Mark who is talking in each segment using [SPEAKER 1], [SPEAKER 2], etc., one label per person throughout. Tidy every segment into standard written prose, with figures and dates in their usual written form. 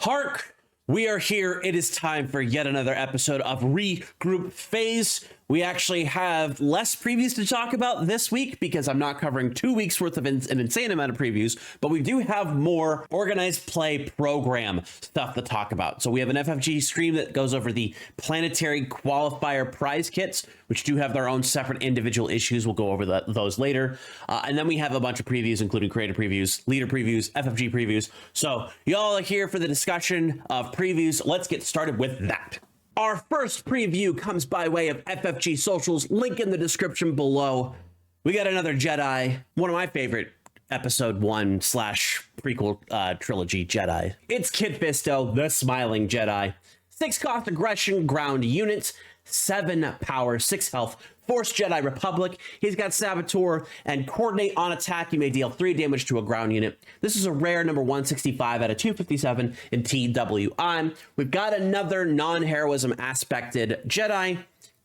[SPEAKER 1] HARK, we are here. It is time for yet another episode of Regroup Phase. We actually have less previews to talk about this week because I'm not covering 2 weeks worth of an insane amount of previews, but we do have more organized play program stuff to talk about. So we have an FFG stream that goes over the planetary qualifier prize kits, which do have their own separate individual issues. We'll go over those later. And then we have a bunch of previews, including creator previews, leader previews, FFG previews. So y'all are here for the discussion of previews. Let's get started with that. Our first preview comes by way of FFG Socials, link in the description below. We got another Jedi, one of my favorite episode 1 / prequel trilogy Jedi. It's Kit Fisto, the Smiling Jedi. 6 cost aggression ground units, 7 power, 6 health, Force Jedi Republic. He's got Saboteur and Coordinate on attack. You may deal 3 damage to a ground unit. This is a rare number 165 out of 257 in TWI. We've got another non-heroism aspected Jedi.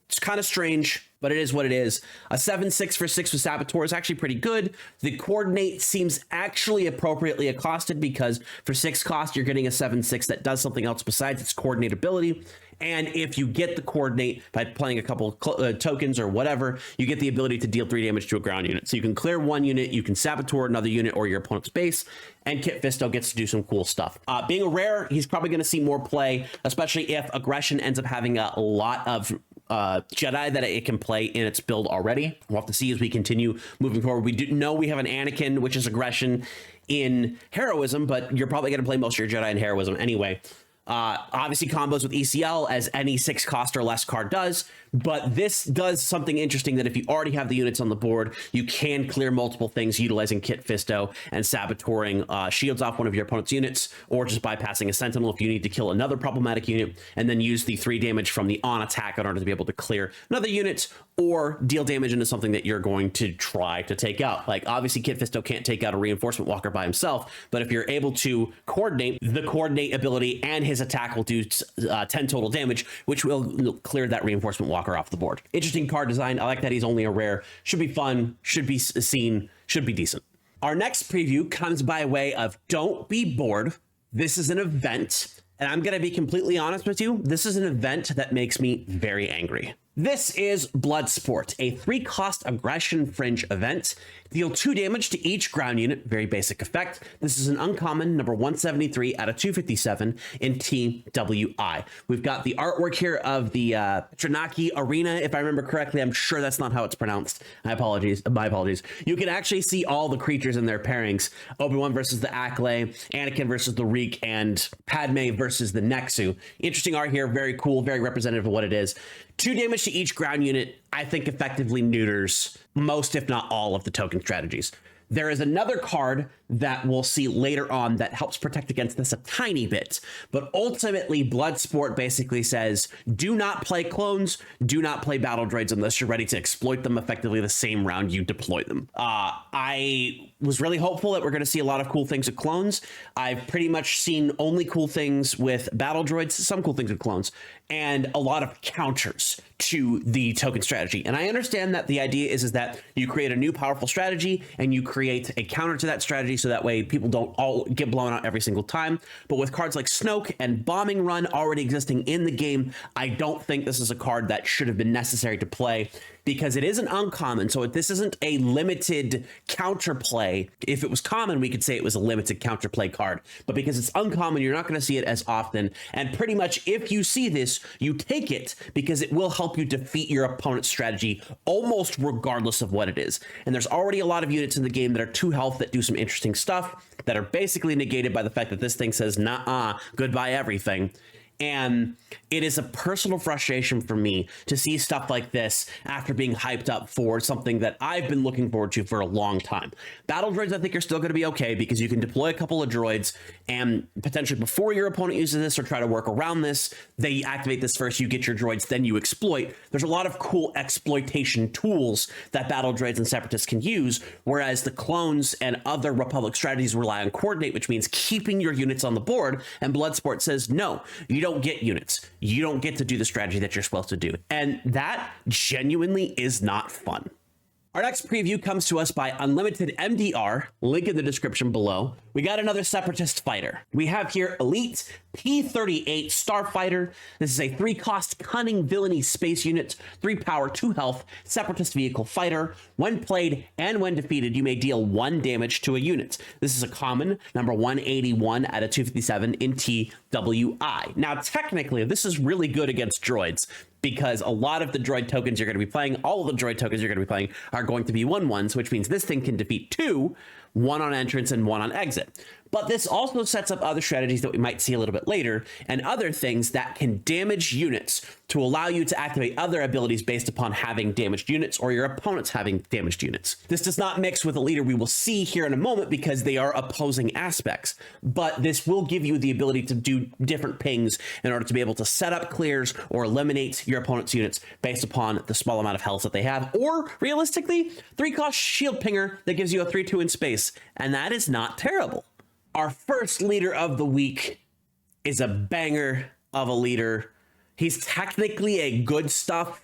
[SPEAKER 1] It's kind of strange, but it is what it is. A 7/6 for 6 with Saboteur is actually pretty good. The Coordinate seems actually appropriately accosted because for 6 cost, you're getting a 7/6 that does something else besides its Coordinate ability. And if you get the Coordinate by playing a couple tokens or whatever, you get the ability to deal 3 damage to a ground unit. So you can clear 1 unit, you can Saboteur another unit or your opponent's base, and Kit Fisto gets to do some cool stuff. Being a rare, he's probably going to see more play, especially if aggression ends up having a lot of Jedi that it can play in its build already. We'll have to see as we continue moving forward. We do know we have an Anakin, which is aggression in heroism, but you're probably going to play most of your Jedi in heroism anyway. Obviously combos with ECL as any 6 cost or less card does, but this does something interesting that if you already have the units on the board, you can clear multiple things utilizing Kit Fisto and saboteuring shields off one of your opponent's units, or just bypassing a Sentinel if you need to kill another problematic unit, and then use the 3 damage from the on attack in order to be able to clear another unit or deal damage into something that you're going to try to take out. Like obviously Kit Fisto can't take out a reinforcement walker by himself, but if you're able to coordinate, the coordinate ability and his attack will do 10 total damage, which will clear that reinforcement walker off the board. Interesting card design. I like that he's only a rare. Should be fun, should be seen, should be decent. Our next preview comes by way of Don't Be Bored. This is an event, and I'm going to be completely honest with you. This is an event that makes me very angry. This is Bloodsport, a 3 cost aggression fringe event. Deal 2 damage to each ground unit, very basic effect. This is an uncommon, number 173 out of 257 in TWI. We've got the artwork here of the Trinaki Arena, if I remember correctly. I'm sure that's not how it's pronounced. My apologies. You can actually see all the creatures in their pairings. Obi-Wan versus the Akle, Anakin versus the Reek, and Padme versus the Nexu. Interesting art here, very cool, very representative of what it is. 2 damage to each ground unit, I think effectively neuters most, if not all, of the token strategies. There is another card that we'll see later on that helps protect against this a tiny bit, but ultimately Bloodsport basically says, do not play clones, do not play battle droids unless you're ready to exploit them effectively the same round you deploy them. I was really hopeful that we're going to see a lot of cool things with clones. I've pretty much seen only cool things with battle droids, some cool things with clones, and a lot of counters to the token strategy. And I understand that the idea is that you create a new powerful strategy and you create a counter to that strategy so that way people don't all get blown out every single time. But with cards like Snoke and Bombing Run already existing in the game, I don't think this is a card that should have been necessary to play, because it is an uncommon. So this isn't a limited counterplay. If it was common, we could say it was a limited counterplay card, but because it's uncommon, you're not going to see it as often. And pretty much if you see this, you take it because it will help you defeat your opponent's strategy almost regardless of what it is. And there's already a lot of units in the game that are 2 health that do some interesting stuff that are basically negated by the fact that this thing says, nah, goodbye everything. And it is a personal frustration for me to see stuff like this after being hyped up for something that I've been looking forward to for a long time. Battle droids, I think, are still going to be okay because you can deploy a couple of droids and potentially before your opponent uses this or try to work around this, they activate this first, you get your droids, then you exploit. There's a lot of cool exploitation tools that battle droids and separatists can use, whereas the clones and other Republic strategies rely on coordinate, which means keeping your units on the board, and Bloodsport says, no, you don't get units. You don't get to do the strategy that you're supposed to do. And that genuinely is not fun. Our next preview comes to us by Unlimited MDR, link in the description below. We got another Separatist fighter. We have here Elite P-38 Starfighter. This is a 3-cost cunning villainy space unit, 3 power, 2 health, separatist vehicle fighter. When played and when defeated, you may deal 1 damage to a unit. This is a common, number 181 out of 257 in TWI. Now, technically, this is really good against droids, because a lot of the droid tokens you're going to be playing, all of the droid tokens you're going to be playing are going to be 1/1s, which means this thing can defeat 2, 1 on entrance and 1 on exit. But this also sets up other strategies that we might see a little bit later, and other things that can damage units to allow you to activate other abilities based upon having damaged units or your opponents having damaged units. This does not mix with a leader we will see here in a moment because they are opposing aspects, but this will give you the ability to do different pings in order to be able to set up clears or eliminate your opponent's units based upon the small amount of health that they have, or realistically, 3-cost shield pinger that gives you a 3/2 in space, and that is not terrible. Our first leader of the week is a banger of a leader. He's technically a good stuff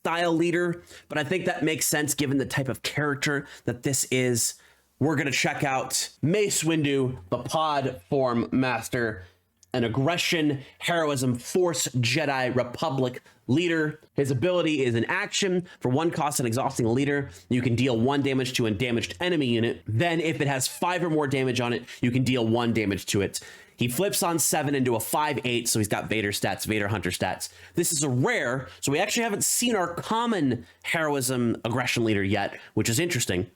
[SPEAKER 1] style leader, but I think that makes sense given the type of character that this is. We're going to check out Mace Windu, the Pod Form Master, an aggression, heroism, force, Jedi, Republic leader. His ability is an action. For 1 cost and exhausting a leader, you can deal 1 damage to a damaged enemy unit. Then if it has 5 or more damage on it, you can deal 1 damage to it. He flips on 7 into a 5/8, so he's got Vader stats, Vader Hunter stats. This is a rare, so we actually haven't seen our common heroism aggression leader yet, which is interesting.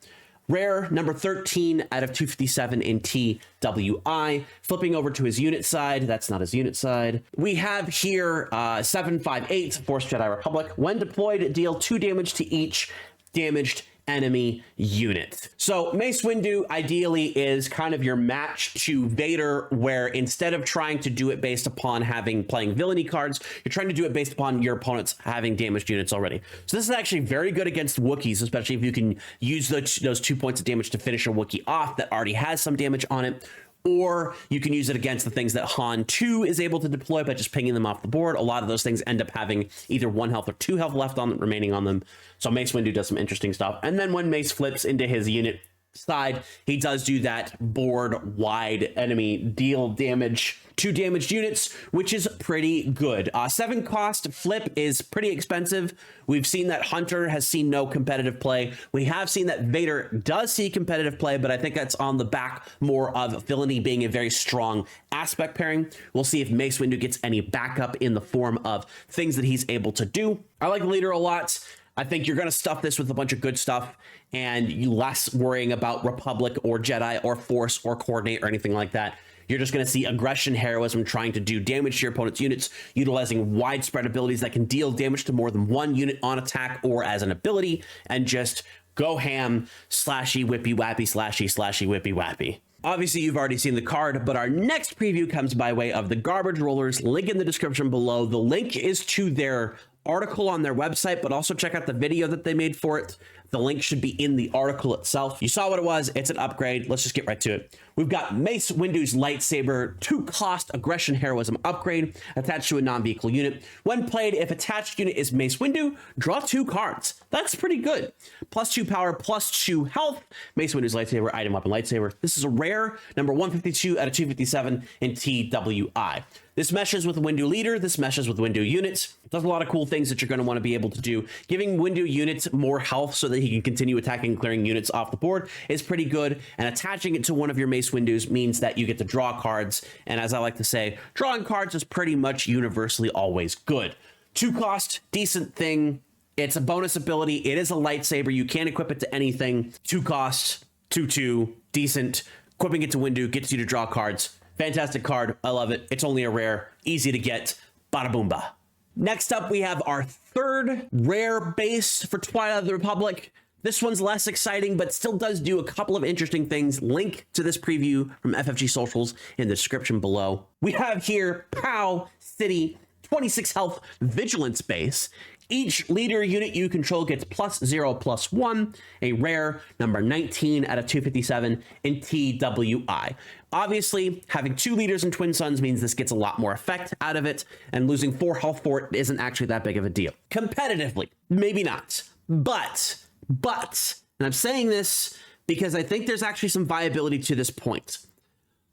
[SPEAKER 1] Rare, number 13 out of 257 in TWI. Flipping over to his unit side, that's not his unit side. We have here 758 Force Jedi Republic. When deployed, deal 2 damage to each damaged enemy unit. So Mace Windu ideally is kind of your match to Vader, where instead of trying to do it based upon playing villainy cards, you're trying to do it based upon your opponents having damaged units already. So this is actually very good against Wookiees, especially if you can use those 2 points of damage to finish a Wookiee off that already has some damage on it. Or you can use it against the things that Han 2 is able to deploy by just pinging them off the board. A lot of those things end up having either 1 health or 2 health left on them, remaining on them. So Mace Windu does some interesting stuff. And then when Mace flips into his unit side, he does do that board wide enemy deal damage to damaged units, which is pretty good. 7 cost flip is pretty expensive. We've seen that Hunter has seen no competitive play. We have seen that Vader does see competitive play, but I think that's on the back more of villainy being a very strong aspect pairing. We'll see if Mace Windu gets any backup in the form of things that he's able to do. I like the leader a lot. I think you're going to stuff this with a bunch of good stuff and you less worrying about Republic or Jedi or Force or Coordinate or anything like that. You're just going to see aggression, heroism, trying to do damage to your opponent's units, utilizing widespread abilities that can deal damage to more than 1 unit on attack or as an ability, and just go ham, slashy, whippy, wappy, slashy, whippy, wappy. Obviously, you've already seen the card, but our next preview comes by way of the Garbage Rollers. Link in the description below. The link is to their article on their website, but also check out the video that they made for it. The link should be in the article itself. You saw what it was. It's an upgrade. Let's just get right to it. We've got Mace Windu's lightsaber, 2-cost aggression heroism upgrade attached to a non-vehicle unit. When played, if attached unit is Mace Windu, draw 2 cards. That's pretty good. +2 power, +2 health. Mace Windu's lightsaber, item weapon lightsaber. This is a rare, number 152 out of 257 in TWI. This meshes with Windu leader. This meshes with Windu units. Does a lot of cool things that you're going to want to be able to do. Giving Windu units more health so that he can continue attacking and clearing units off the board is pretty good. And attaching it to one of your Mace Windus means that you get to draw cards. And as I like to say, drawing cards is pretty much universally always good. 2 cost, decent thing. It's a bonus ability. It is a lightsaber. You can't equip it to anything. 2 cost, 2/2, decent. Equipping it to Windu gets you to draw cards. Fantastic card. I love it. It's only a rare. Easy to get. Bada boomba. Next up, we have our 3rd rare base for Twilight of the Republic. This one's less exciting, but still does do a couple of interesting things. Link to this preview from FFG Socials in the description below. We have here Pau City, 26 health vigilance base. Each leader unit you control gets +0/+1, a rare, number 19 out of 257 in TWI. Obviously, having 2 leaders and twin suns means this gets a lot more effect out of it, and losing 4 health for it isn't actually that big of a deal. Competitively, maybe not, but, and I'm saying this because I think there's actually some viability to this point.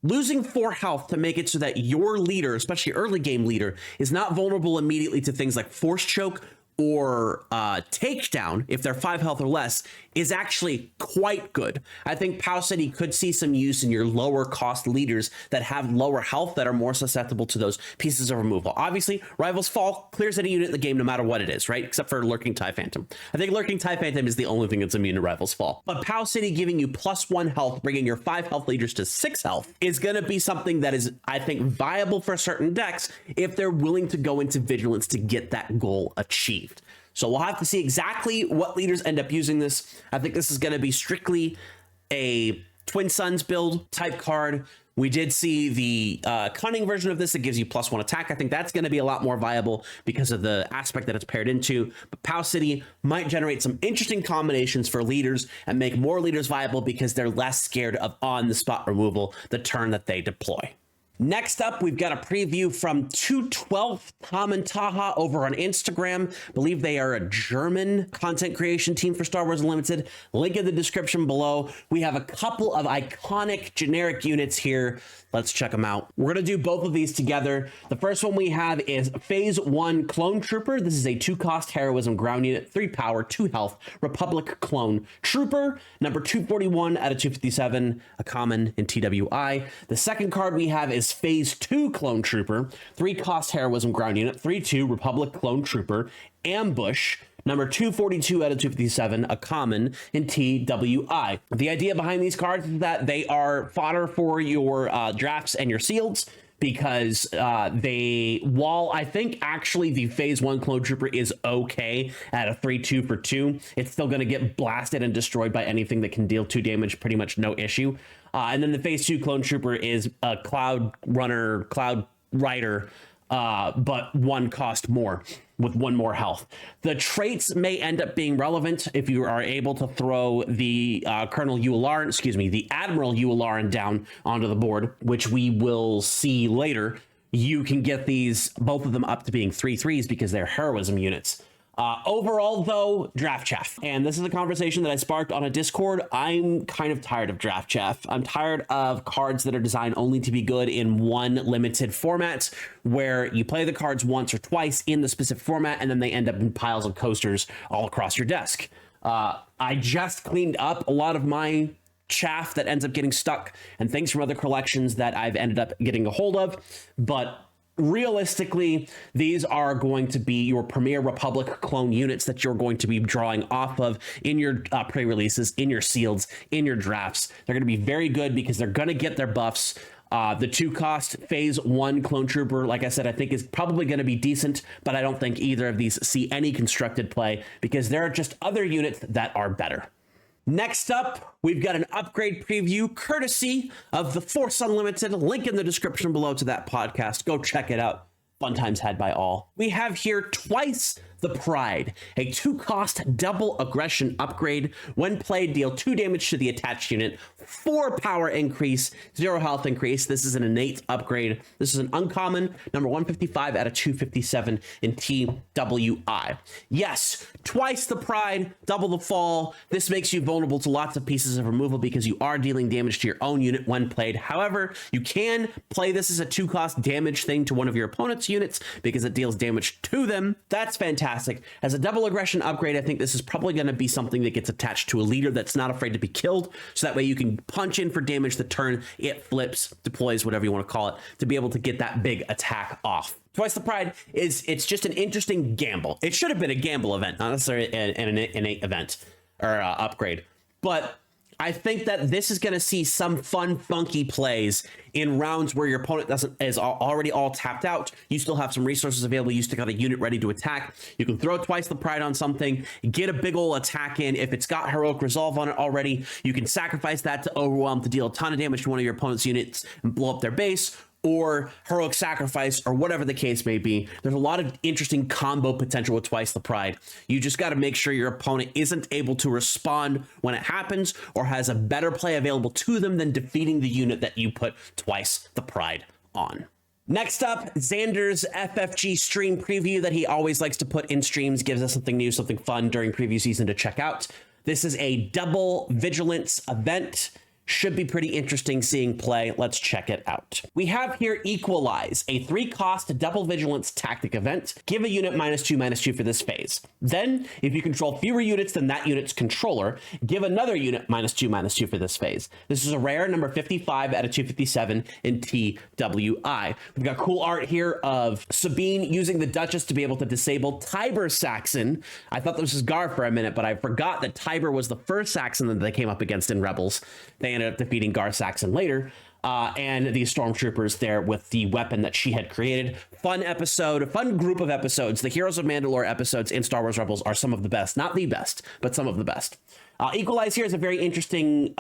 [SPEAKER 1] Losing 4 health to make it so that your leader, especially early game leader, is not vulnerable immediately to things like force choke or takedown if they're 5 health or less is actually quite good. I think Pau City could see some use in your lower cost leaders that have lower health that are more susceptible to those pieces of removal. Obviously, Rival's Fall clears any unit in the game no matter what it is, right? Except for Lurking TIE Phantom. I think Lurking TIE Phantom is the only thing that's immune to Rival's Fall. But Pau City giving you +1 health, bringing your 5 health leaders to 6 health is going to be something that is, I think, viable for certain decks if they're willing to go into Vigilance to get that goal achieved. So we'll have to see exactly what leaders end up using this. I think this is going to be strictly a Twin Suns build type card. We did see the Cunning version of this that gives you +1 attack. I think that's going to be a lot more viable because of the aspect that it's paired into. But Pau City might generate some interesting combinations for leaders and make more leaders viable because they're less scared of on-the-spot removal the turn that they deploy. Next up, we've got a preview from 212 Tom and Taha over on Instagram. I believe they are a German content creation team for Star Wars Unlimited. Link in the description below. We have a couple of iconic generic units here. Let's check them out. We're going to do both of these together. The first one we have is Phase 1 Clone Trooper. This is a 2-cost heroism ground unit, 3 power, 2 health, Republic Clone Trooper, number 241 out of 257, a common in TWI. The second card we have is Phase 2 Clone Trooper, 3-cost heroism ground unit, 3/2 Republic Clone Trooper, Ambush, number 242 out of 257, a common in TWI. The idea behind these cards is that they are fodder for your drafts and your sealeds, because while I think actually the Phase 1 Clone Trooper is okay at a 3/2 for 2, it's still going to get blasted and destroyed by anything that can deal 2 damage, pretty much no issue. And then the Phase 2 Clone Trooper is a Cloud Runner, Cloud Rider, but 1 cost more with 1 more health. The traits may end up being relevant if you are able to throw the the Admiral Yularen down onto the board, which we will see later. You can get both of them up to being 3/3s because they're heroism units. Overall, though, draft chaff. And this is a conversation that I sparked on a Discord. I'm kind of tired of draft chaff. I'm tired of cards that are designed only to be good in one limited format, where you play the cards once or twice in the specific format, and then they end up in piles of coasters all across your desk. I just cleaned up a lot of my chaff that ends up getting stuck and things from other collections that I've ended up getting a hold of. But realistically, these are going to be your premier Republic clone units that you're going to be drawing off of in your pre-releases, in your sealeds, in your drafts. They're going to be very good because they're going to get their buffs. The 2-cost Phase 1 Clone Trooper, like I said, I think is probably going to be decent, but I don't think either of these see any constructed play because there are just other units that are better. Next up, we've got an upgrade preview courtesy of the Force Unlimited. Link in the description below to that podcast. Go check it out. Fun times had by all. We have here Twice the Pride, a 2-cost double aggression upgrade. When played, deal 2 damage to the attached unit, 4 power increase, 0 health increase. This is an innate upgrade. This is an uncommon, number 155 out of 257 in TWI. Yes, Twice the Pride, double the fall. This makes you vulnerable to lots of pieces of removal because you are dealing damage to your own unit when played. However, you can play this as a 2-cost damage thing to one of your opponent's units because it deals damage to them. That's fantastic. As a double aggression upgrade, I think this is probably going to be something that gets attached to a leader that's not afraid to be killed, so that way you can punch in for damage the turn it flips, deploys, whatever you want to call it, to be able to get that big attack off. Twice the Pride it's just an interesting gamble. It should have been a gamble event, not necessarily an innate event or upgrade, but I think that this is going to see some fun, funky plays in rounds where your opponent is already all tapped out. You still have some resources available. You still got a unit ready to attack. You can throw Twice the Pride on something, get a big ol' attack in. If it's got Heroic Resolve on it already, you can sacrifice that to Overwhelm to deal a ton of damage to one of your opponent's units and blow up their base, or Heroic Sacrifice, or whatever the case may be. There's a lot of interesting combo potential with Twice the Pride. You just got to make sure your opponent isn't able to respond when it happens, or has a better play available to them than defeating the unit that you put Twice the Pride on. Next up, Xander's FFG stream preview that he always likes to put in streams, gives us something new, something fun during preview season to check out. This is a double vigilance event. should be pretty interesting seeing play. Let's check it out. We have here Equalize, a 3-cost double vigilance tactic event. Give a unit -2/-2 for this phase. Then, if you control fewer units than that unit's controller, give another unit -2/-2 for this phase. This is a rare, number 55 out of 257 in TWI. We've got cool art here of Sabine using the Duchess to be able to disable Tiber Saxon. I thought this was Gar for a minute, but I forgot that Tiber was the first Saxon that they came up against in Rebels. They ended up defeating Gar Saxon later. And these stormtroopers there with the weapon that she had created. Fun episode, a fun group of episodes. The Heroes of Mandalore episodes in Star Wars Rebels are some of the best, not the best, but some of the best. Equalize here is a very interesting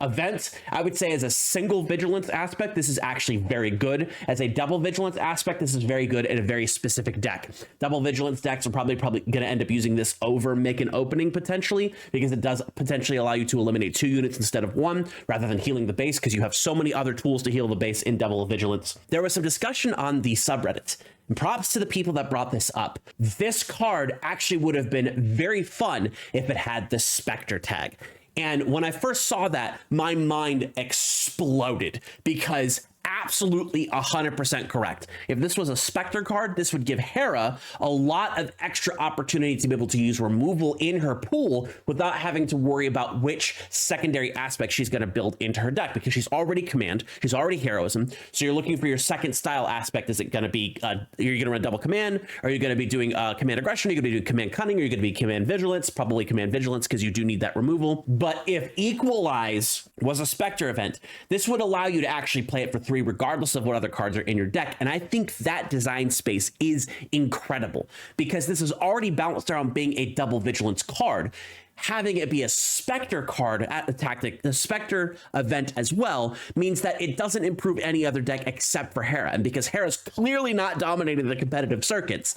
[SPEAKER 1] event. I would say as a single vigilance aspect, this is actually very good. As a double vigilance aspect, this is very good in a very specific deck. Double vigilance decks are probably going to end up using this over Make an Opening potentially, because it does potentially allow you to eliminate 2 units instead of 1, rather than healing the base, because you have so many other tools to heal the base in double vigilance. There was some discussion on the subreddit. And props to the people that brought this up. This card actually would have been very fun if it had the Spectre tag. And when I first saw that, my mind exploded, because absolutely 100% correct. If this was a Spectre card, this would give Hera a lot of extra opportunity to be able to use removal in her pool without having to worry about which secondary aspect she's going to build into her deck, because she's already command, she's already heroism. So you're looking for your second style aspect. Is it going to be, you're going to run double command? Are you going to be doing command aggression? Are you going to be doing command cunning? Are you going to be command vigilance? Probably command vigilance, because you do need that removal. But if Equalize was a Spectre event, this would allow you to actually play it for 3 regardless of what other cards are in your deck. And I think that design space is incredible, because this is already balanced around being a double vigilance card. Having it be a Spectre card at the Spectre event as well means that it doesn't improve any other deck except for Hera. And because Hera's clearly not dominating the competitive circuits,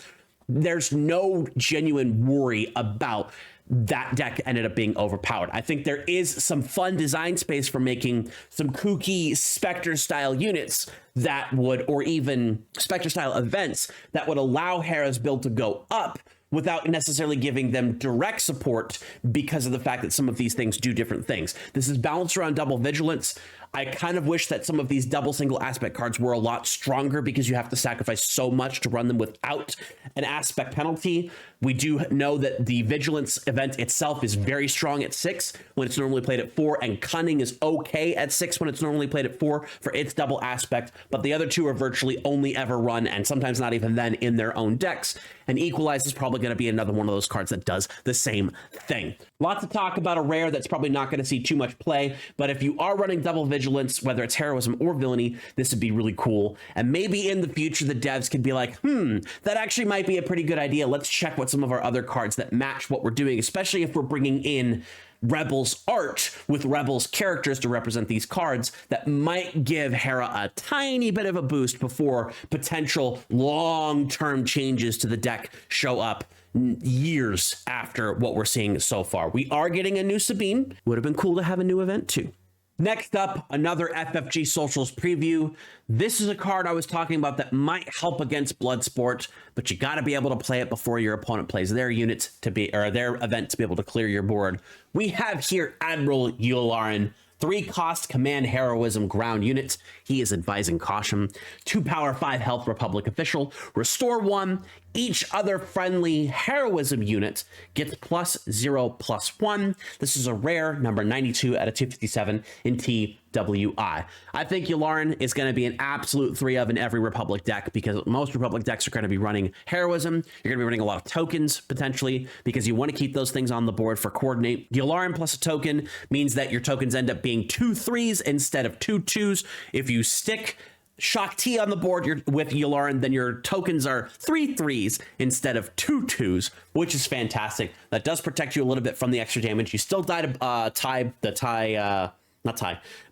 [SPEAKER 1] there's no genuine worry about that deck ended up being overpowered. I think there is some fun design space for making some kooky Spectre style units that would, or even Spectre style events that would allow Hera's build to go up without necessarily giving them direct support, because of the fact that some of these things do different things. This is balanced around double vigilance. I kind of wish that some of these double single aspect cards were a lot stronger, because you have to sacrifice so much to run them without an aspect penalty. We do know that the vigilance event itself is very strong at 6 when it's normally played at 4, and cunning is okay at 6 when it's normally played at 4 for its double aspect, but the other 2 are virtually only ever run, and sometimes not even then, in their own decks. And Equalize is probably going to be another one of those cards that does the same thing. Lots of talk about a rare that's probably not going to see too much play, but if you are running double vigilance, whether it's heroism or villainy, this would be really cool. And maybe in the future, the devs could be like, that actually might be a pretty good idea. Let's check what some of our other cards that match what we're doing, especially if we're bringing in Rebels art with Rebels characters to represent these cards, that might give Hera a tiny bit of a boost before potential long-term changes to the deck show up years after what we're seeing so far. We are getting a new Sabine. Would have been cool to have a new event too. Next up, another FFG Socials preview. This is a card I was talking about that might help against Bloodsport, but you got to be able to play it before your opponent plays their units to be, or their event to be able to clear your board. We have here Admiral Yularen, 3-cost command heroism ground unit. He is advising caution. 2 power, 5 health Republic official. Restore 1. Each other friendly heroism unit gets +0/+1. This is a rare, number 92 out of 257 in TWI. I think Yularen is going to be an absolute 3-of in every Republic deck, because most Republic decks are going to be running heroism. You're going to be running a lot of tokens potentially, because you want to keep those things on the board for coordinate. Yularen plus a token means that your tokens end up being 2 3s instead of 2 2s. If you stick Shock T on the board with Yularen, then your tokens are 3 3s instead of 2 2s, which is fantastic. That does protect you a little bit from the extra damage. You still die to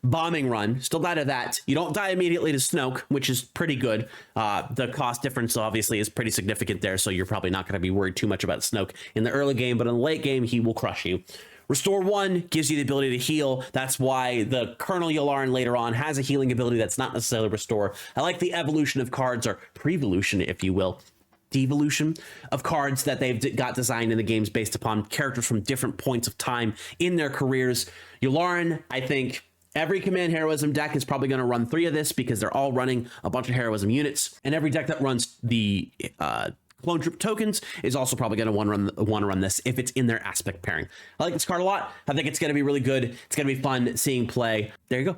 [SPEAKER 1] bombing run, still die to that. You don't die immediately to Snoke, which is pretty good. The cost difference obviously is pretty significant there, so you're probably not going to be worried too much about Snoke in the early game, but in the late game, he will crush you. Restore 1 gives you the ability to heal. That's why the Colonel Yularen later on has a healing ability that's not necessarily restore. I like the evolution of cards, or pre-evolution, if you will. devolution of cards that they've got designed in the games based upon characters from different points of time in their careers. Yularen, I think every command heroism deck is probably going to run 3 of this because they're all running a bunch of heroism units, and every deck that runs the clone troop tokens is also probably going to want to run this if it's in their aspect pairing. I like this card a lot. I think it's going to be really good. It's going to be fun seeing play. There you go.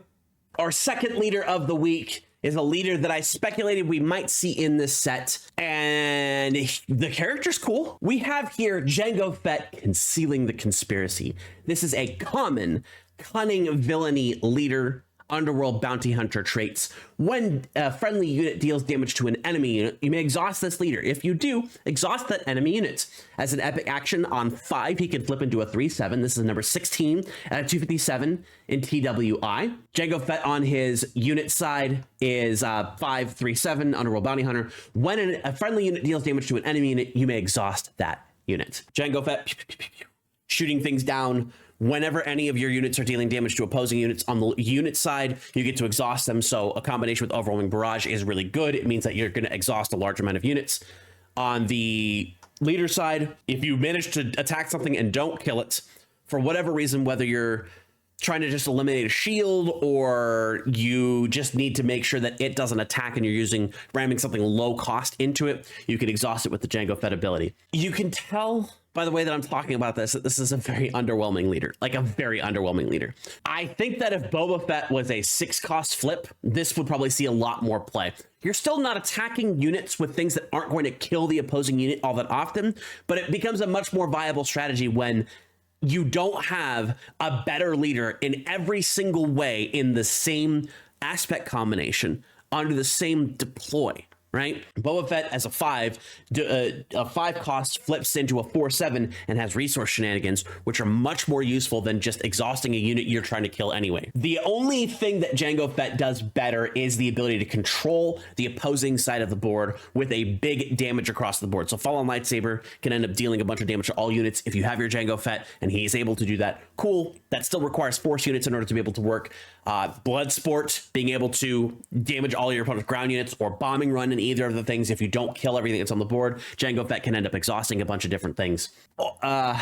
[SPEAKER 1] Our second leader of the week is a leader that I speculated we might see in this set, and the character's cool. We have here Jango Fett, Concealing the Conspiracy. This is a common cunning villainy leader, underworld bounty hunter traits. When a friendly unit deals damage to an enemy unit, you may exhaust this leader. If you do, exhaust that enemy unit. As an epic action on 5, he can flip into a 3/7. This is number 16 at a 257 in TWI. Jango Fett on his unit side is 5/3/7 underworld bounty hunter. When a friendly unit deals damage to an enemy unit, you may exhaust that unit. Jango Fett shooting things down. Whenever any of your units are dealing damage to opposing units on the unit side, you get to exhaust them. So a combination with Overwhelming Barrage is really good. It means that you're going to exhaust a large amount of units. On the leader side, if you manage to attack something and don't kill it, for whatever reason, whether you're trying to just eliminate a shield or you just need to make sure that it doesn't attack and you're ramming something low cost into it, you can exhaust it with the Jango Fett ability. You can tell by the way that I'm talking about this, that this is a very underwhelming leader, like a very underwhelming leader. I think that if Boba Fett was a 6-cost flip, this would probably see a lot more play. You're still not attacking units with things that aren't going to kill the opposing unit all that often, but it becomes a much more viable strategy when you don't have a better leader in every single way in the same aspect combination under the same deploy. Right? Boba Fett as a 5 cost flips into a 4/7 and has resource shenanigans, which are much more useful than just exhausting a unit you're trying to kill anyway. The only thing that Jango Fett does better is the ability to control the opposing side of the board with a big damage across the board. So Fallen Lightsaber can end up dealing a bunch of damage to all units if you have your Jango Fett and he's able to do that. Cool. That still requires force units in order to be able to work. Bloodsport, being able to damage all your opponent's ground units, or bombing run in either of the things if you don't kill everything that's on the board. Jango Fett can end up exhausting a bunch of different things. The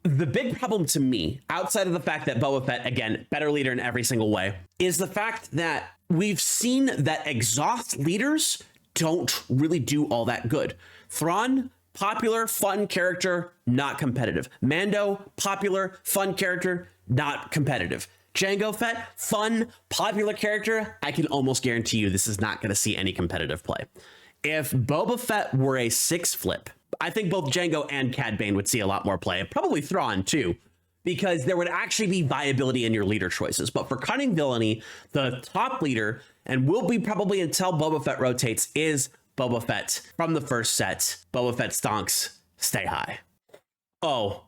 [SPEAKER 1] big problem to me, outside of the fact that Boba Fett, again, better leader in every single way, is the fact that we've seen that exhaust leaders don't really do all that good. Thrawn, popular, fun character, not competitive. Mando, popular, fun character, not competitive. Jango Fett, fun, popular character, I can almost guarantee you this is not going to see any competitive play. If Boba Fett were a 6 flip, I think both Jango and Cad Bane would see a lot more play. Probably Thrawn too, because there would actually be viability in your leader choices. But for cunning villainy, the top leader, and will be probably until Boba Fett rotates, is Boba Fett from the first set. Boba Fett stonks, stay high. Oh,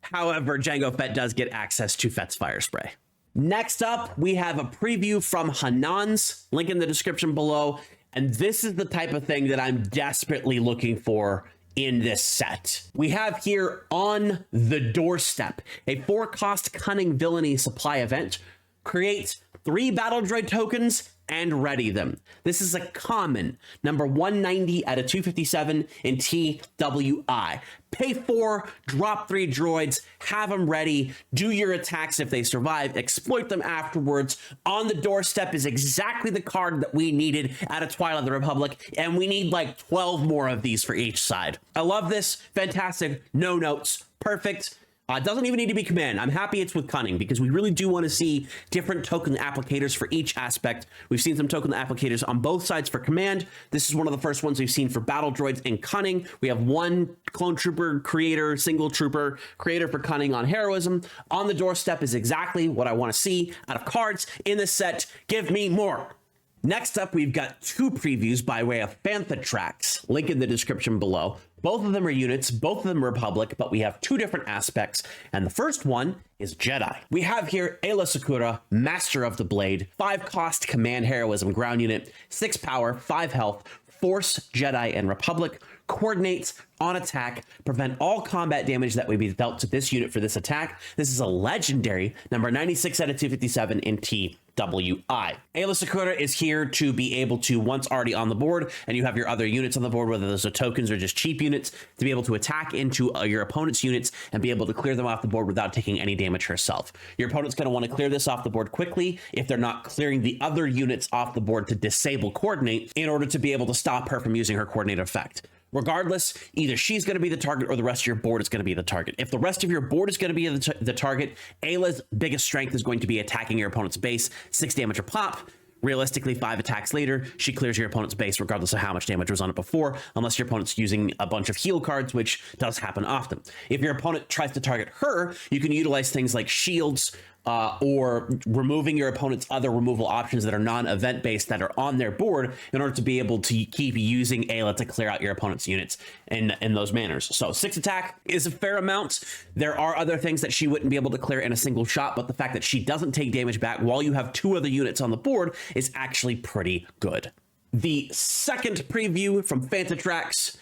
[SPEAKER 1] however, Jango Fett does get access to Fett's Fire Spray. Next up, we have a preview from Hannonz, link in the description below. And this is the type of thing that I'm desperately looking for in this set. We have here On the Doorstep, a 4-cost cunning villainy supply event. Create 3 battle droid tokens and ready them. This is a common, number 190 out of 257 in TWI. Pay 4, drop 3 droids, have them ready, do your attacks if they survive, exploit them afterwards. On the Doorstep is exactly the card that we needed out of Twilight of the Republic, and we need like 12 more of these for each side. I love this. Fantastic. No notes. Perfect. It doesn't even need to be command. I'm happy it's with cunning because we really do want to see different token applicators for each aspect. We've seen some token applicators on both sides for command. This is one of the first ones we've seen for battle droids in cunning. We have 1 clone trooper creator, single trooper creator for cunning on heroism. On the Doorstep is exactly what I want to see out of cards in this set. Give me more. Next up, we've got 2 previews by way of Fantha tracks. Link in the description below. Both of them are units, both of them are Republic, but we have 2 different aspects, and the first one is Jedi. We have here Aayla Secura, Master of the Blade, 5-cost command heroism ground unit, 6 power, 5 health, Force, Jedi, and Republic, coordinates on attack, prevent all combat damage that would be dealt to this unit for this attack. This is a legendary, number 96 out of 257 in TWI. TWI. Ayla Secura is here to be able to, once already on the board, and you have your other units on the board, whether those are tokens or just cheap units, to be able to attack into your opponent's units and be able to clear them off the board without taking any damage herself. Your opponent's going to want to clear this off the board quickly if they're not clearing the other units off the board to disable coordinate in order to be able to stop her from using her coordinate effect. Regardless, either she's going to be the target or the rest of your board is going to be the target. If the rest of your board is going to be the target, Ayla's biggest strength is going to be attacking your opponent's base, 6 damage a pop. Realistically, 5 attacks later, she clears your opponent's base regardless of how much damage was on it before, unless your opponent's using a bunch of heal cards, which does happen often. If your opponent tries to target her, you can utilize things like shields, or removing your opponent's other removal options that are non-event based that are on their board in order to be able to keep using Ayla to clear out your opponent's units in those manners. So 6 attack is a fair amount. There are other things that she wouldn't be able to clear in a single shot, but the fact that she doesn't take damage back while you have 2 other units on the board is actually pretty good. The second preview from Fantha Tracks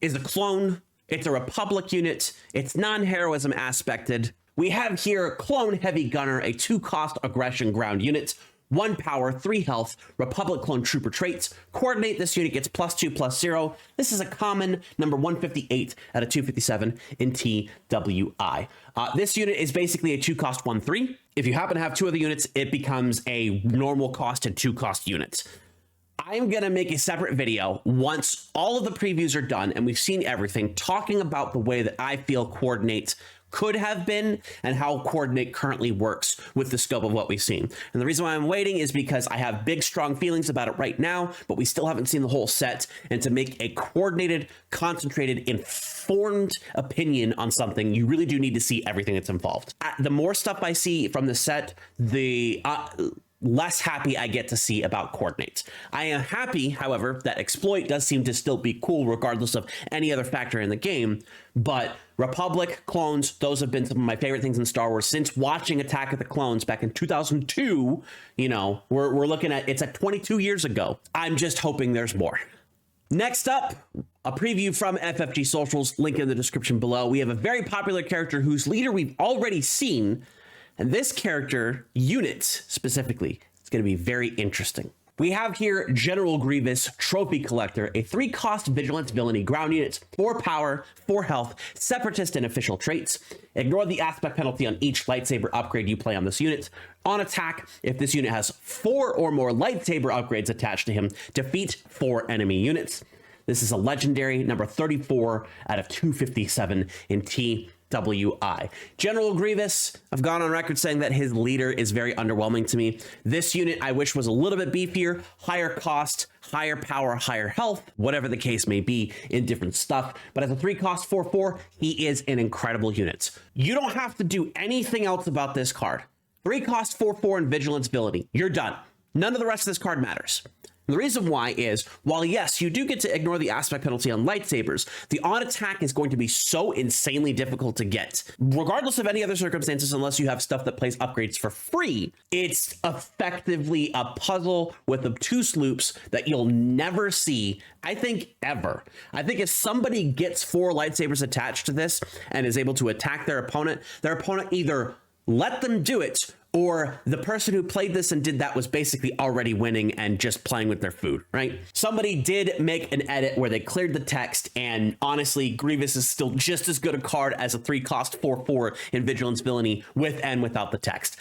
[SPEAKER 1] is a clone. It's a Republic unit. It's non-heroism aspected. We have here Clone Heavy Gunner, a 2-cost aggression ground unit, 1 power, 3 health, Republic Clone Trooper traits. Coordinate, this unit gets +2/+0. This is a common, number 158 out of 257 in TWI. This unit is basically a 2-cost 1/3. If you happen to have 2 other units, it becomes a normal cost and 2-cost unit. I'm going to make a separate video once all of the previews are done and we've seen everything, talking about the way that I feel Coordinate could have been and how Coordinate currently works with the scope of what we've seen. And the reason why I'm waiting is because I have big, strong feelings about it right now, but we still haven't seen the whole set. And to make a coordinated, concentrated, informed opinion on something, you really do need to see everything that's involved. The more stuff I see from the set, the less happy I get to see about Coordinate. I am happy, however, that Exploit does seem to still be cool regardless of any other factor in the game, but Republic clones, those have been some of my favorite things in Star Wars since watching Attack of the Clones back in 2002. You know, we're looking at, it's at 22 years ago. I'm just hoping there's more. Next up, a preview from FFG Socials, link in the description below. We have a very popular character whose leader we've already seen, and this character unit specifically is going to be very interesting. We have here General Grievous, Trophy Collector, a 3-cost Vigilance Villainy ground unit, 4 power, 4 health, Separatist and official traits. Ignore the aspect penalty on each lightsaber upgrade you play on this unit. On attack, if this unit has 4 or more lightsaber upgrades attached to him, defeat 4 enemy units. This is a legendary, number 34 out of 257 in TWI. General Grievous, I've gone on record saying that his leader is very underwhelming to me. This unit I wish was a little bit beefier, higher cost, higher power, higher health, whatever the case may be in different stuff. But as a 3-cost 4/4, he is an incredible unit. You don't have to do anything else about this card. 3-cost 4/4 and Vigilance Ability. You're done. None of the rest of this card matters. The reason why is, while yes, you do get to ignore the aspect penalty on lightsabers, the on attack is going to be so insanely difficult to get. Regardless of any other circumstances, unless you have stuff that plays upgrades for free, it's effectively a puzzle with obtuse loops that you'll never see, I think, ever. I think if somebody gets 4 lightsabers attached to this and is able to attack their opponent either let them do it, or the person who played this and did that was basically already winning and just playing with their food, right? Somebody did make an edit where they cleared the text, and honestly, Grievous is still just as good a card as a 3-cost 4/4 in Vigilance Villainy with and without the text.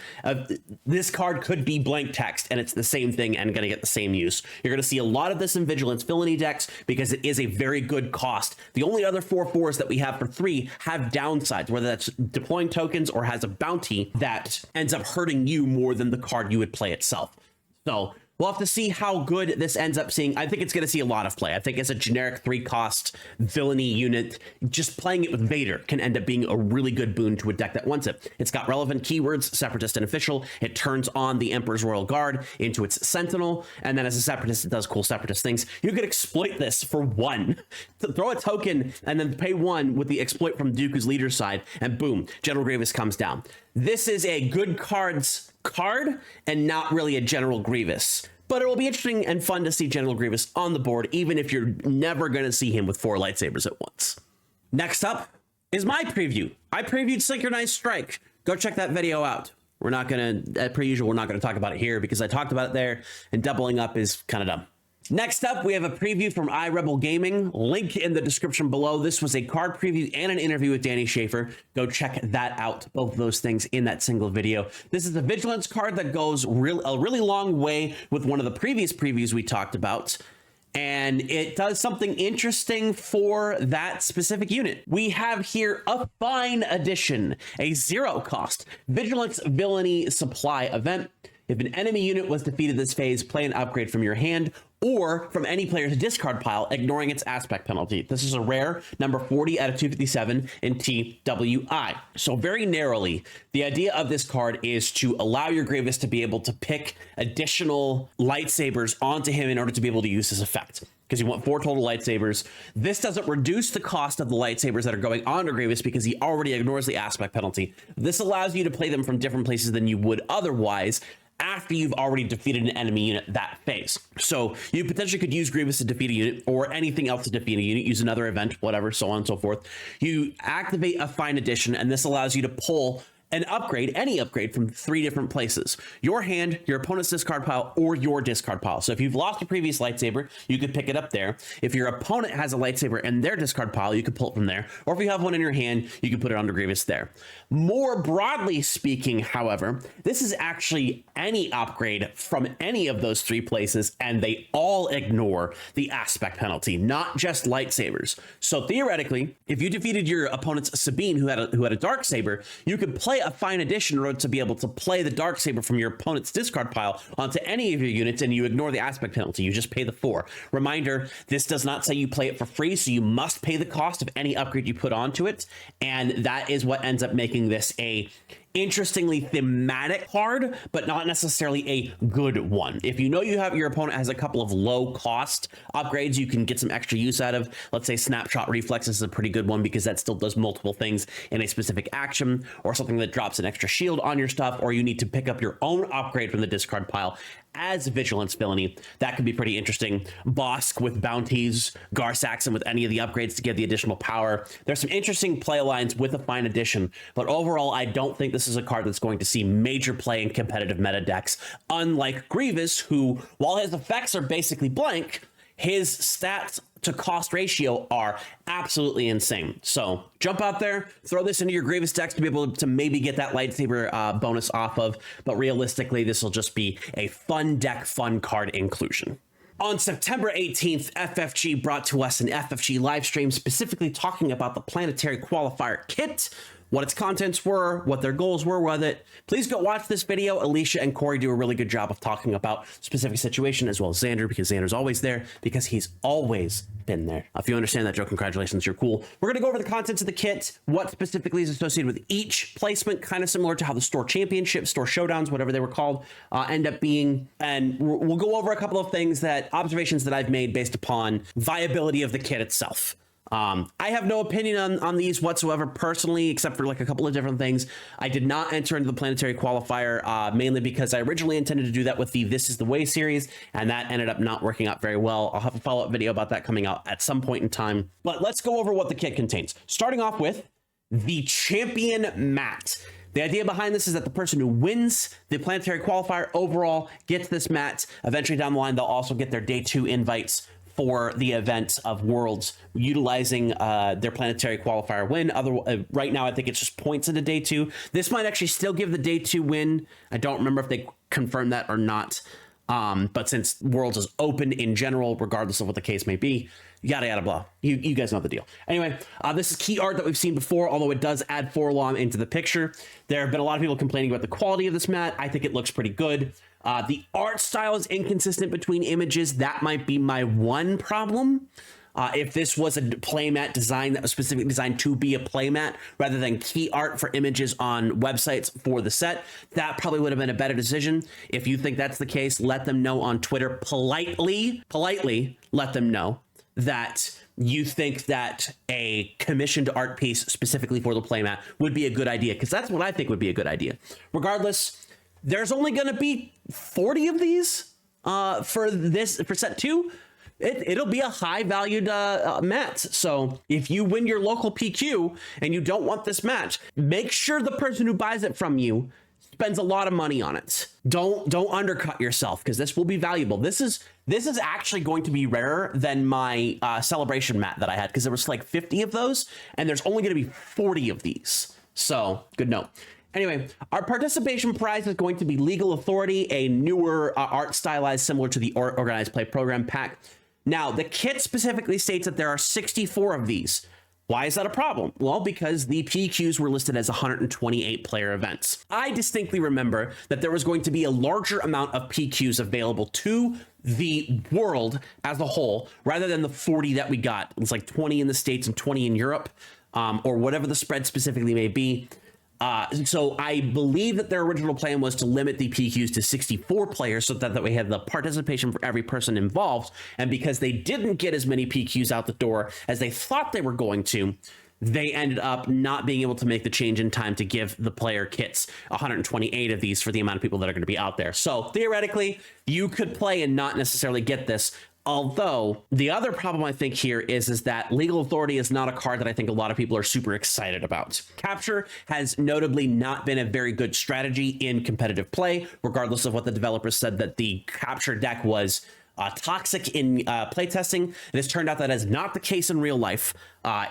[SPEAKER 1] This card could be blank text, and it's the same thing and going to get the same use. You're going to see a lot of this in Vigilance Villainy decks because it is a very good cost. The only other 4/4s that we have for 3 have downsides, whether that's deploying tokens or has a bounty that ends up hurting you more than the card you would play itself. So we'll have to see how good this ends up seeing. I think it's going to see a lot of play. I think as a generic 3-cost villainy unit, just playing it with Vader can end up being a really good boon to a deck that wants it. It's got relevant keywords, Separatist and official. It turns on the Emperor's Royal Guard into its Sentinel, and then as a Separatist, it does cool Separatist things. You could exploit this for 1. Throw a token and then pay 1 with the exploit from Dooku's leader side, and boom, General Grievous comes down. This is a good card and not really a General Grievous. But it will be interesting and fun to see General Grievous on the board, even if you're never going to see him with 4 lightsabers at once. Next up is my preview. I previewed Synchronized Strike. Go check that video out. We're not going to, per usual, we're not going to talk about it here because I talked about it there, and doubling up is kind of dumb. Next up, we have a preview from iRebel Gaming. Link in the description below. This was a card preview and an interview with Danny Schaefer. Go check that out. Both of those things in that single video. This is a Vigilance card that goes a really long way with one of the previous previews we talked about. And it does something interesting for that specific unit. We have here a fine addition, a 0-cost Vigilance Villainy Supply event. If an enemy unit was defeated this phase, play an upgrade from your hand or from any player's discard pile, ignoring its aspect penalty. This is a rare, number 40 out of 257 in TWI. So very narrowly, the idea of this card is to allow your Grievous to be able to pick additional lightsabers onto him in order to be able to use this effect, because you want 4 total lightsabers. This doesn't reduce the cost of the lightsabers that are going on to Grievous because he already ignores the aspect penalty. This allows you to play them from different places than you would otherwise, after you've already defeated an enemy unit that phase. So you potentially could use Grievous to defeat a unit or anything else to defeat a unit, use another event, whatever, so on and so forth. You activate a fine addition, and this allows you to pull an upgrade, any upgrade, from 3 different places: your hand, your opponent's discard pile, or your discard pile. So if you've lost a previous lightsaber, you could pick it up there. If your opponent has a lightsaber in their discard pile, you could pull it from there. Or if you have one in your hand, you can put it onto Grievous there. More broadly speaking, however, this is actually any upgrade from any of those 3 places, and they all ignore the aspect penalty, not just lightsabers. So theoretically, if you defeated your opponent's Sabine, who had a dark saber, you could play a fine addition in order to be able to play the dark saber from your opponent's discard pile onto any of your units, and you ignore the aspect penalty. You just pay the 4. Reminder, this does not say you play it for free, so you must pay the cost of any upgrade you put onto it, and that is what ends up making this a interestingly thematic card, but not necessarily a good one. If you know your opponent has a couple of low cost upgrades you can get some extra use out of, let's say Snapshot Reflexes is a pretty good one because that still does multiple things in a specific action, or something that drops an extra shield on your stuff, or you need to pick up your own upgrade from the discard pile as Vigilance Villainy, that could be pretty interesting. Bosk with bounties, Gar Saxon with any of the upgrades to get the additional power. There's some interesting play lines with a fine addition, but overall, I don't think this is a card that's going to see major play in competitive meta decks, unlike Grievous, who, while his effects are basically blank, his stats to cost ratio are absolutely insane. So jump out there, throw this into your Grievous decks to be able to maybe get that lightsaber bonus off of, but realistically, this will just be a fun deck, fun card inclusion. On September 18th, FFG brought to us an FFG live stream specifically talking about the Planetary Qualifier kit, what its contents were, what their goals were with it. Please go watch this video. Alicia and Corey do a really good job of talking about specific situation, as well as Xander, because Xander's always there, because he's always been there. If you understand that joke, congratulations, you're cool. We're gonna go over the contents of the kit, what specifically is associated with each placement, kind of similar to how the store championships, store showdowns, whatever they were called, end up being. And we'll go over a couple of things observations that I've made based upon viability of the kit itself. I have no opinion on these whatsoever personally, except for like a couple of different things. I did not enter into the Planetary Qualifier, mainly because I originally intended to do that with the This Is the Way series, and that ended up not working out very well. I'll have a follow-up video about that coming out at some point in time. But let's go over what the kit contains. Starting off with the Champion Mat. The idea behind this is that the person who wins the Planetary Qualifier overall gets this mat. Eventually down the line, they'll also get their Day 2 invites for the event of Worlds, utilizing their Planetary Qualifier win. Right now, I think it's just points into Day 2. This might actually still give the Day 2 win. I don't remember if they confirmed that or not. But since Worlds is open in general, regardless of what the case may be, yada, yada, blah. You guys know the deal. Anyway, this is key art that we've seen before, although it does add Forlom into the picture. There have been a lot of people complaining about the quality of this mat. I think it looks pretty good. The art style is inconsistent between images. That might be my one problem. If this was a playmat design that was specifically designed to be a playmat rather than key art for images on websites for the set, that probably would have been a better decision. If you think that's the case, let them know on Twitter. Politely let them know that you think that a commissioned art piece specifically for the playmat would be a good idea, because that's what I think would be a good idea. Regardless, there's only going to be 40 of these for set 2. It'll be a high valued mat. So if you win your local PQ and you don't want this match, make sure the person who buys it from you spends a lot of money on it. Don't undercut yourself, because this will be valuable. This is actually going to be rarer than my celebration mat that I had, because there was like 50 of those, and there's only going to be 40 of these. So good note. Anyway, our participation prize is going to be Legal Authority, a newer art stylized similar to the Organized Play Program pack. Now, the kit specifically states that there are 64 of these. Why is that a problem? Well, because the PQs were listed as 128 player events. I distinctly remember that there was going to be a larger amount of PQs available to the world as a whole, rather than the 40 that we got. It's like 20 in the States and 20 in Europe, or whatever the spread specifically may be. So I believe that their original plan was to limit the PQs to 64 players so that we had the participation for every person involved. And because they didn't get as many PQs out the door as they thought they were going to, they ended up not being able to make the change in time to give the player kits 128 of these for the amount of people that are going to be out there. So theoretically, you could play and not necessarily get this. Although the other problem I think here is that Legal Authority is not a card that I think a lot of people are super excited about. Capture has notably not been a very good strategy in competitive play, regardless of what the developers said that the Capture deck was toxic in playtesting. It has turned out that is not the case in real life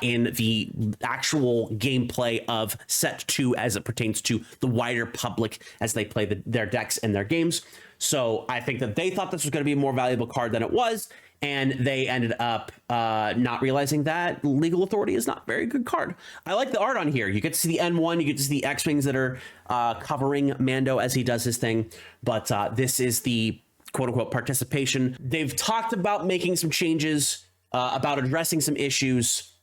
[SPEAKER 1] in the actual gameplay of Set 2 as it pertains to the wider public as they play their decks and their games. So I think that they thought this was going to be a more valuable card than it was, and they ended up not realizing that Legal Authority is not a very good card. I like the art on here. You get to see the N1, you get to see the X-Wings that are covering Mando as he does his thing, but this is the quote-unquote participation. They've talked about making some changes, about addressing some issues.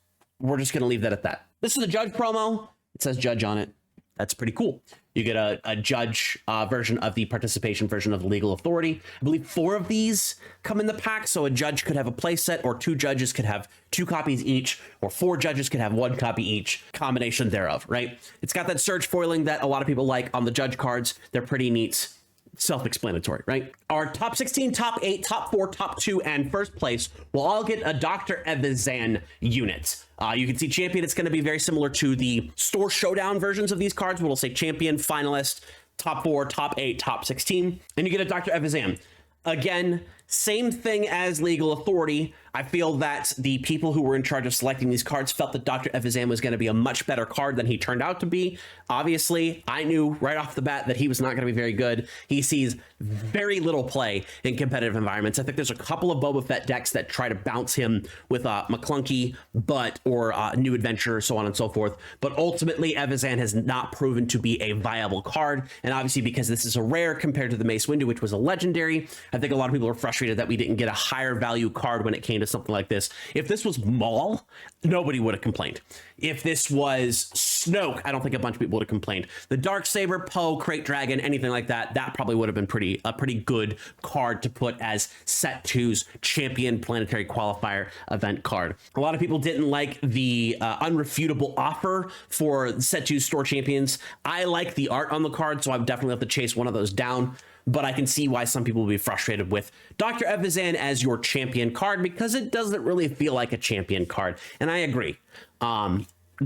[SPEAKER 1] We're just going to leave that at that. This is a Judge promo. It says Judge on it. That's pretty cool. You get a Judge version of the participation version of the Legal Authority. I believe 4 of these come in the pack, so a Judge could have a playset, or 2 judges could have 2 copies each, or 4 judges could have 1 copy each, combination thereof, right? It's got that surge foiling that a lot of people like on the Judge cards. They're pretty neat. Self-explanatory, right? Our top 16, top 8, top 4, top 2, and first place will all get a Dr. Evazan unit. You can see champion. It's going to be very similar to the store showdown versions of these cards, where it'll say champion, finalist, top 4, top 8, top 16, and you get a Dr. Evazan. Again, same thing as Legal Authority. I feel that the people who were in charge of selecting these cards felt that Dr. Evazan was going to be a much better card than he turned out to be. Obviously, I knew right off the bat that he was not going to be very good. He sees very little play in competitive environments. I think there's a couple of Boba Fett decks that try to bounce him with McClunky, or New Adventure, so on and so forth. But ultimately, Evazan has not proven to be a viable card. And obviously, because this is a rare compared to the Mace Windu, which was a legendary, I think a lot of people are frustrated that we didn't get a higher value card when it came to something like this. If this was Maul, nobody would have complained. If this was Snoke, I don't think a bunch of people would have complained. The Darksaber, Poe, Crate Dragon, anything like that, that probably would have been a pretty good card to put as Set 2's Champion Planetary Qualifier event card. A lot of people didn't like the unrefutable offer for Set 2 store champions. I like the art on the card, so I would definitely have to chase one of those down. But I can see why some people will be frustrated with Dr. Evazan as your champion card, because it doesn't really feel like a champion card. And I agree.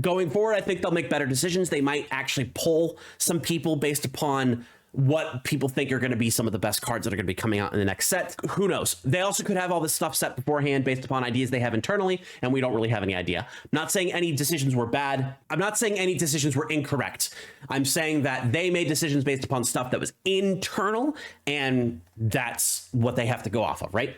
[SPEAKER 1] Going forward, I think they'll make better decisions. They might actually pull some people based upon what people think are going to be some of the best cards that are going to be coming out in the next set. Who knows? They also could have all this stuff set beforehand based upon ideas they have internally, and we don't really have any idea. I'm not saying any decisions were bad. I'm not saying any decisions were incorrect. I'm saying that they made decisions based upon stuff that was internal, and that's what they have to go off of, right?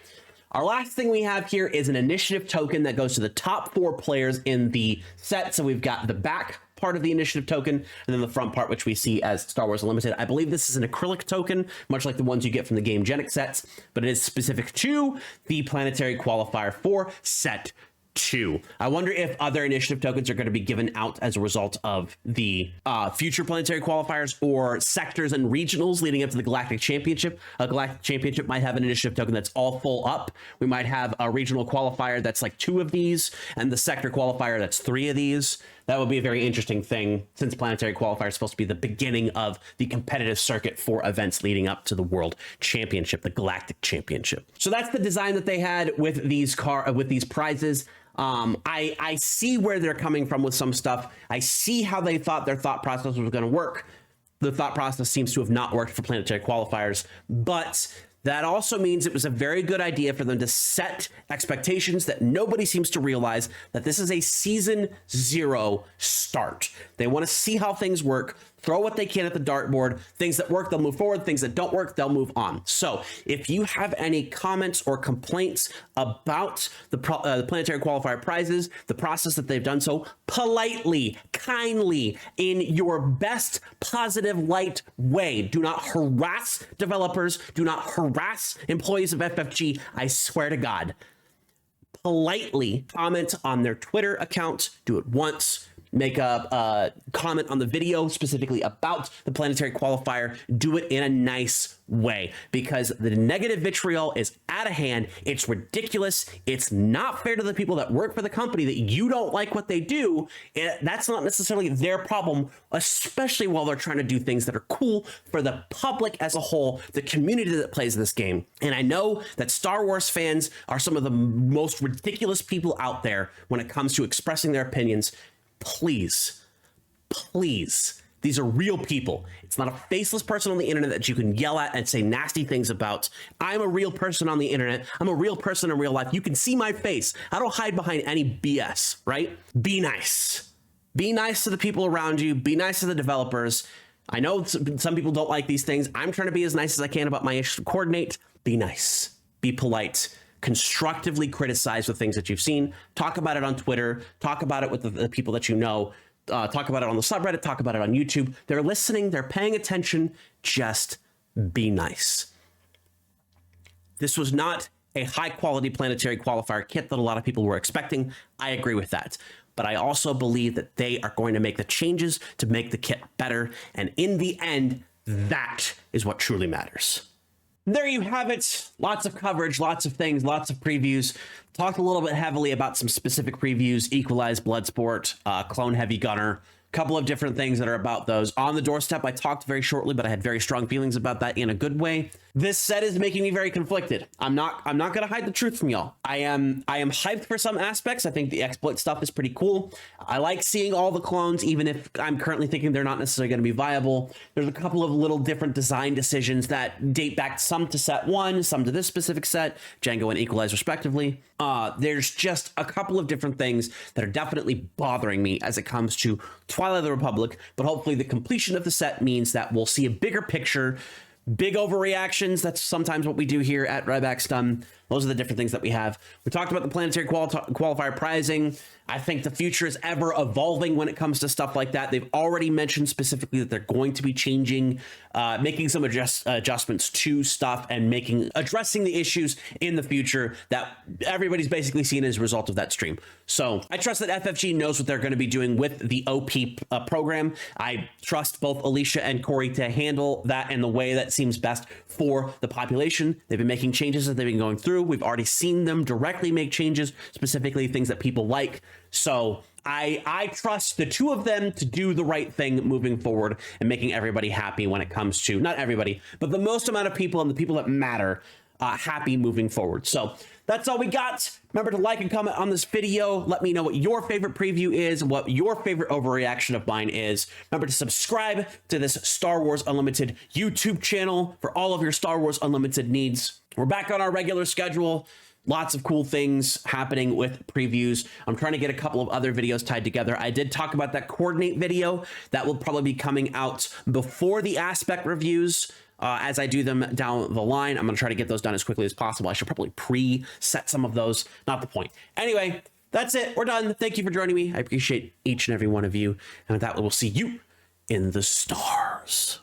[SPEAKER 1] Our last thing we have here is an initiative token that goes to the top 4 players in the set. So we've got the back part of the initiative token, and then the front part, which we see as Star Wars Unlimited. I believe this is an acrylic token, much like the ones you get from the Game Genic sets, but it is specific to the Planetary Qualifier for Set 2. I wonder if other initiative tokens are going to be given out as a result of the future planetary qualifiers, or sectors and regionals leading up to the Galactic Championship. A Galactic Championship might have an initiative token that's all full up. We might have a regional qualifier that's like 2 of these, and the sector qualifier that's 3 of these. That would be a very interesting thing, since planetary qualifier is supposed to be the beginning of the competitive circuit for events leading up to the World Championship, the Galactic Championship. So that's the design that they had with these prizes. I see where they're coming from with some stuff. I see how they thought their thought process was going to work. the thought process seems to have not worked for planetary qualifiers, but that also means it was a very good idea for them to set expectations that nobody seems to realize that this is a season 0 start. They want to see how things work, throw what they can at the dartboard. Things that work, they'll move forward. Things that don't work, they'll move on. So if you have any comments or complaints about the planetary qualifier prizes, the process that they've done so politely, kindly, in your best positive light way. Do not harass developers. Do not harass employees of FFG. I swear to God. Politely comment on their Twitter account. Do it once. Make a comment on the video specifically about the planetary qualifier. Do it in a nice way, because the negative vitriol is out of hand. It's ridiculous. It's not fair to the people that work for the company that you don't like what they do. That's not necessarily their problem, especially while they're trying to do things that are cool for the public as a whole, the community that plays this game. And I know that Star Wars fans are some of the most ridiculous people out there when it comes to expressing their opinions. Please, please, these are real people. It's not a faceless person on the internet that you can yell at and say nasty things about. I'm a real person on the internet. I'm a real person in real life. You can see my face. I don't hide behind any BS, right? Be nice. Be nice to the people around you. Be nice to the developers. I know some people don't like these things. I'm trying to be as nice as I can about my issues to coordinate. Be nice. Be polite. Constructively criticize the things that you've seen. Talk about it on Twitter. Talk about it with the people that you know. Talk about it on the subreddit. Talk about it on YouTube. They're listening. They're paying attention. Just be nice. This was not a high-quality planetary qualifier kit that a lot of people were expecting. I agree with that. But I also believe that they are going to make the changes to make the kit better. And in the end, that is what truly matters. There you have it. Lots of coverage, lots of things, lots of previews. Talked a little bit heavily about some specific previews: Equalize, Bloodsport, Clone Heavy Gunner, a couple of different things that are about those. On the Doorstep, I talked very shortly, but I had very strong feelings about that in a good way. This set is making me very conflicted. I'm not going to hide the truth from y'all. I am hyped for some aspects. I think the exploit stuff is pretty cool. I like seeing all the clones, even if I'm currently thinking they're not necessarily going to be viable. There's a couple of little different design decisions that date back some to set 1, some to this specific set, Jango and Equalize respectively. There's just a couple of different things that are definitely bothering me as it comes to Twilight of the Republic, but hopefully the completion of the set means that we'll see a bigger picture. Big overreactions, that's sometimes what we do here at RybackStun. Those are the different things that we have. We talked about the planetary qualifier prizing. I think the future is ever evolving when it comes to stuff like that. They've already mentioned specifically that they're going to be changing, making some adjustments to stuff and addressing the issues in the future that everybody's basically seen as a result of that stream. So I trust that FFG knows what they're going to be doing with the OP program. I trust both Alicia and Corey to handle that in the way that seems best for the population. They've been making changes that they've been going through. We've already seen them directly make changes, specifically things that people like. So I trust the two of them to do the right thing moving forward and making everybody happy when it comes to, not everybody, but the most amount of people and the people that matter happy moving forward. So that's all we got. Remember to like and comment on this video. Let me know what your favorite preview is, what your favorite overreaction of mine is. Remember to subscribe to this Star Wars Unlimited YouTube channel for all of your Star Wars Unlimited needs. We're back on our regular schedule. Lots of cool things happening with previews. I'm trying to get a couple of other videos tied together. I did talk about that coordinate video that will probably be coming out before the aspect reviews. As I do them down the line, I'm going to try to get those done as quickly as possible. I should probably pre-set some of those. Not the point. Anyway, that's it. We're done. Thank you for joining me. I appreciate each and every one of you. And with that, we'll see you in the stars.